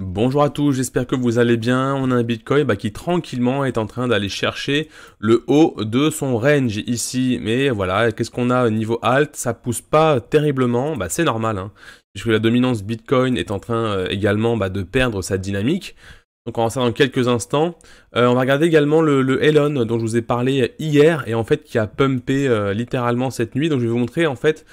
Bonjour à tous, j'espère que vous allez bien. On a un Bitcoin qui tranquillement est en train d'aller chercher le haut de son range ici. Mais voilà, qu'est-ce qu'on a au niveau alt? Ça pousse pas terriblement, c'est normal, hein, puisque la dominance Bitcoin est en train également de perdre sa dynamique. Donc on va voir ça dans quelques instants. On va regarder également le Elon dont je vous ai parlé hier et en fait qui a pumpé littéralement cette nuit. Donc je vais vous montrer en fait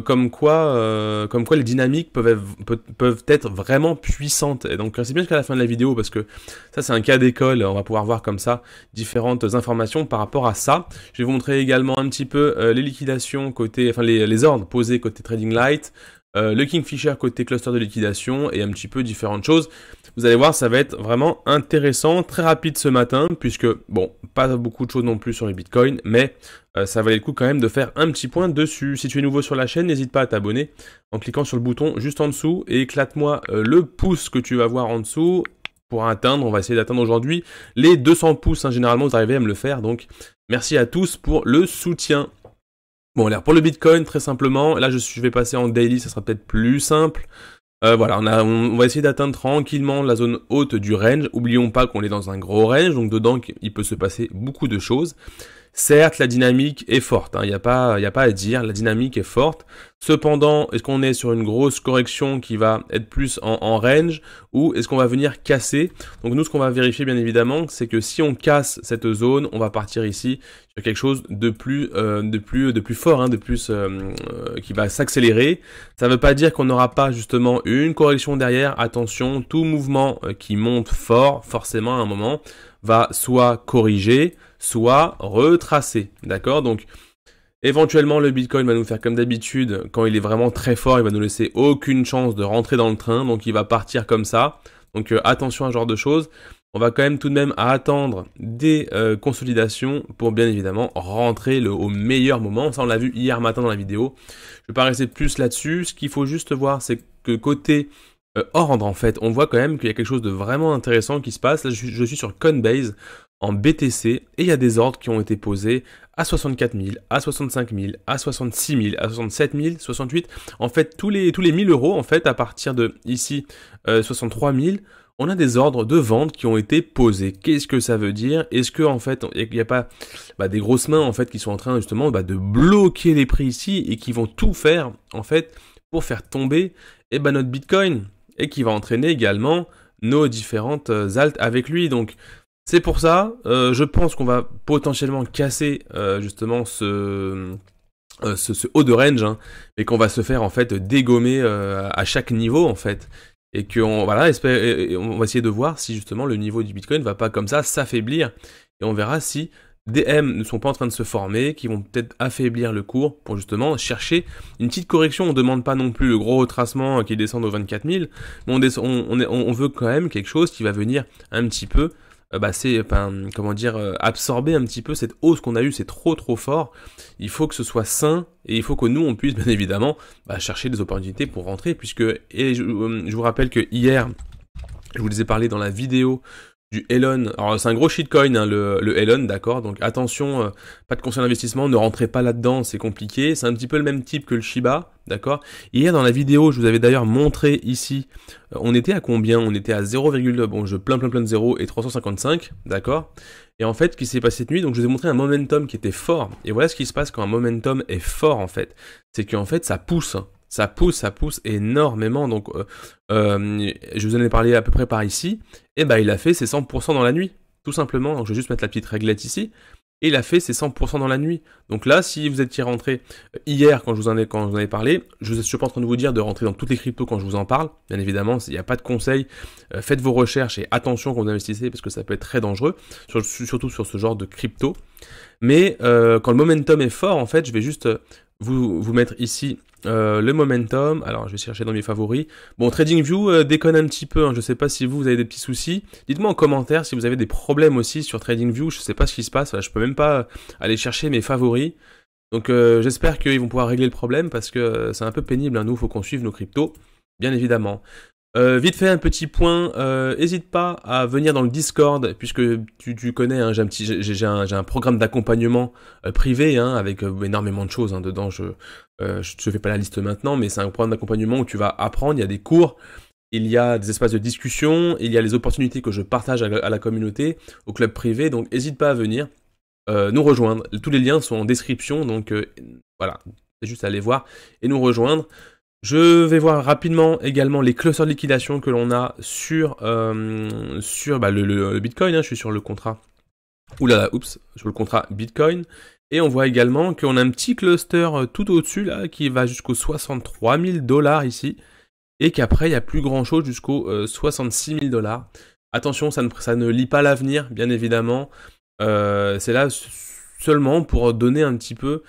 comme quoi les dynamiques peuvent être vraiment puissantes. Et donc c'est bien jusqu'à la fin de la vidéo parce que ça c'est un cas d'école. On va pouvoir voir comme ça différentes informations par rapport à ça. Je vais vous montrer également un petit peu les liquidations côté, enfin les ordres posés côté Trading Light. Le Kingfisher côté cluster de liquidation et un petit peu différentes choses. Vous allez voir, ça va être vraiment intéressant, très rapide ce matin, puisque, bon, pas beaucoup de choses non plus sur les bitcoins, mais ça valait le coup quand même de faire un petit point dessus. Si tu es nouveau sur la chaîne, n'hésite pas à t'abonner en cliquant sur le bouton juste en dessous et éclate-moi le pouce que tu vas voir en dessous pour atteindre, on va essayer d'atteindre aujourd'hui les 200 pouces, hein, généralement vous arrivez à me le faire, donc merci à tous pour le soutien. Bon, alors pour le Bitcoin, très simplement, là je vais passer en daily, ça sera peut-être plus simple. Voilà, on va essayer d'atteindre tranquillement la zone haute du range. Oublions pas qu'on est dans un gros range, donc dedans il peut se passer beaucoup de choses. Certes, la dynamique est forte, il n'y a pas à dire, la dynamique est forte. Cependant, est-ce qu'on est sur une grosse correction qui va être plus en range ou est-ce qu'on va venir casser? Donc nous, ce qu'on va vérifier bien évidemment, c'est que si on casse cette zone, on va partir ici sur quelque chose de plus fort, qui va s'accélérer. Ça ne veut pas dire qu'on n'aura pas justement une correction derrière. Attention, tout mouvement qui monte fort, forcément à un moment, va soit corriger, soit retracé, d'accord? Donc, éventuellement, le Bitcoin va nous faire comme d'habitude, quand il est vraiment très fort, il va nous laisser aucune chance de rentrer dans le train, donc il va partir comme ça. Donc, attention à ce genre de choses. On va quand même tout de même attendre des consolidations pour bien évidemment rentrer au meilleur moment. Ça, on l'a vu hier matin dans la vidéo. Je vais pas rester plus là-dessus. Ce qu'il faut juste voir, c'est que côté ordre, en fait, on voit quand même qu'il y a quelque chose de vraiment intéressant qui se passe. Là, je suis sur Coinbase en BTC et il y a des ordres qui ont été posés à 64 000, à 65 000, à 66 000, à 67 000, 68. En fait, tous les 1000 euros, en fait, à partir de ici, 63 000, on a des ordres de vente qui ont été posés. Qu'est-ce que ça veut dire? Est-ce que en fait, il n'y a pas des grosses mains en fait qui sont en train justement de bloquer les prix ici et qui vont tout faire en fait pour faire tomber notre Bitcoin et qui va entraîner également nos différentes alts avec lui. Donc c'est pour ça, je pense qu'on va potentiellement casser justement ce haut de range, hein, mais qu'on va se faire en fait dégommer à chaque niveau en fait. Et qu'on on va essayer de voir si justement le niveau du Bitcoin va pas comme ça s'affaiblir. Et on verra si des M ne sont pas en train de se former, qui vont peut-être affaiblir le cours pour justement chercher une petite correction. On ne demande pas non plus le gros retracement qui descend aux 24 000, mais on veut quand même quelque chose qui va venir un petit peu absorber un petit peu cette hausse qu'on a eue. C'est trop fort. Il faut que ce soit sain et il faut que nous on puisse bien évidemment chercher des opportunités pour rentrer, puisque je vous rappelle que hier je vous ai parlé dans la vidéo du Elon. Alors c'est un gros shitcoin, hein, le Elon, d'accord, donc attention, pas de conseil d'investissement, ne rentrez pas là-dedans, c'est compliqué. C'est un petit peu le même type que le Shiba, d'accord. Hier dans la vidéo, je vous avais d'ailleurs montré ici, on était à combien? On était à 0, bon je plein de 0 et 355, d'accord. Et en fait, ce qui s'est passé cette nuit, donc je vous ai montré un momentum qui était fort. Et voilà ce qui se passe quand un momentum est fort en fait, c'est qu'en fait ça pousse. Ça pousse énormément, donc je vous en ai parlé à peu près par ici, et il a fait ses 100% dans la nuit, tout simplement. Donc je vais juste mettre la petite réglette ici, et il a fait ses 100% dans la nuit. Donc là, si vous étiez rentré hier quand je vous en ai parlé, je suis pas en train de vous dire de rentrer dans toutes les cryptos quand je vous en parle, bien évidemment, il n'y a pas de conseil, faites vos recherches et attention quand vous investissez, parce que ça peut être très dangereux, surtout sur ce genre de crypto. Mais quand le momentum est fort, en fait, je vais juste vous mettre ici le momentum. Alors je vais chercher dans mes favoris. Bon, TradingView déconne un petit peu, hein. Je sais pas si vous avez des petits soucis. Dites-moi en commentaire si vous avez des problèmes aussi sur TradingView. Je sais pas ce qui se passe, je peux même pas aller chercher mes favoris. Donc j'espère qu'ils vont pouvoir régler le problème, parce que c'est un peu pénible, hein. Nous, il faut qu'on suive nos cryptos, bien évidemment. Vite fait un petit point, hésite pas à venir dans le Discord, puisque tu connais, hein, j'ai un programme d'accompagnement privé, hein, avec énormément de choses, hein, dedans. Je fais pas la liste maintenant, mais c'est un programme d'accompagnement où tu vas apprendre, il y a des cours il y a des espaces de discussion, il y a les opportunités que je partage à la communauté, au club privé, donc n'hésite pas à venir nous rejoindre. Tous les liens sont en description, donc voilà, c'est juste à aller voir et nous rejoindre. Je vais voir rapidement également les clusters de liquidation que l'on a sur le Bitcoin, hein, je suis sur le contrat. Oulala, oups, sur le contrat Bitcoin. Et on voit également qu'on a un petit cluster tout au-dessus là qui va jusqu'aux 63 000 $ ici. Et qu'après, il n'y a plus grand-chose jusqu'aux 66 000 $. Attention, ça ne lie pas l'avenir, bien évidemment. C'est là seulement pour donner un petit peu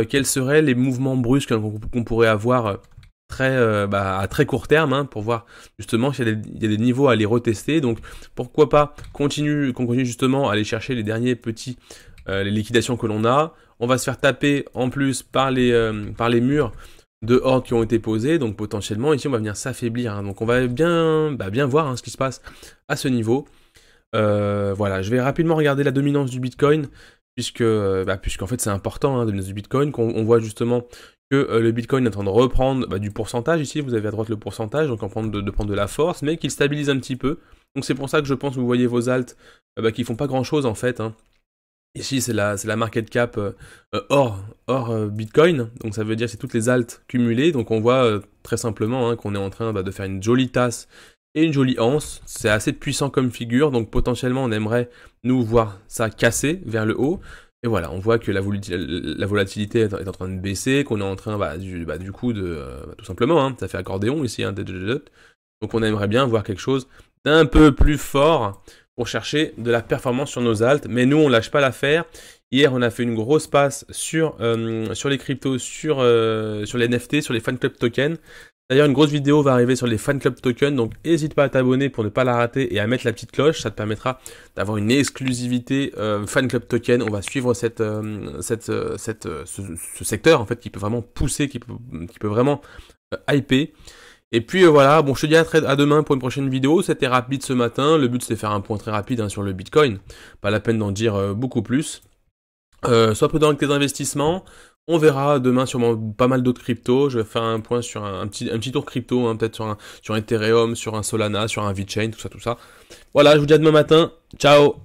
quels seraient les mouvements brusques qu'on pourrait avoir à très court terme, hein, pour voir justement s'il y a des niveaux à les retester. Donc pourquoi pas qu'on continue justement à aller chercher les derniers petits les liquidations que l'on a. On va se faire taper en plus par les murs de hordes qui ont été posés, donc potentiellement ici on va venir s'affaiblir, hein. Donc on va bien voir, hein, ce qui se passe à ce niveau. Voilà, je vais rapidement regarder la dominance du Bitcoin, puisqu'en fait c'est important, hein, la dominance du Bitcoin, qu'on voit justement que le Bitcoin est en train de reprendre du pourcentage. Ici vous avez à droite le pourcentage, donc en train de prendre de la force, mais qu'il stabilise un petit peu. Donc c'est pour ça que je pense que vous voyez vos alts qui font pas grand chose en fait, hein. Ici, c'est la market cap hors Bitcoin, donc ça veut dire que c'est toutes les alts cumulées, donc on voit très simplement, hein, qu'on est en train de faire une jolie tasse et une jolie anse. C'est assez puissant comme figure, donc potentiellement on aimerait nous voir ça casser vers le haut, et voilà, on voit que la volatilité est en train de baisser, qu'on est en train du coup tout simplement, hein, ça fait accordéon ici, hein, donc on aimerait bien voir quelque chose d'un peu plus fort pour chercher de la performance sur nos alts, mais nous on lâche pas l'affaire. Hier on a fait une grosse passe sur les cryptos, sur les NFT, sur les fan club tokens. D'ailleurs une grosse vidéo va arriver sur les fan club tokens, donc n'hésite pas à t'abonner pour ne pas la rater et à mettre la petite cloche, ça te permettra d'avoir une exclusivité fan club token. On va suivre ce secteur en fait qui peut vraiment pousser, qui peut vraiment hyper. Et puis voilà, bon, je te dis à demain pour une prochaine vidéo. C'était rapide ce matin, le but c'était de faire un point très rapide, hein, sur le Bitcoin, pas la peine d'en dire beaucoup plus. Sois prudent avec tes investissements, on verra demain sûrement pas mal d'autres cryptos. Je vais faire un point sur un petit tour crypto, hein, peut-être sur un Ethereum, sur un Solana, sur un VeChain, tout ça. Voilà, je vous dis à demain matin, ciao.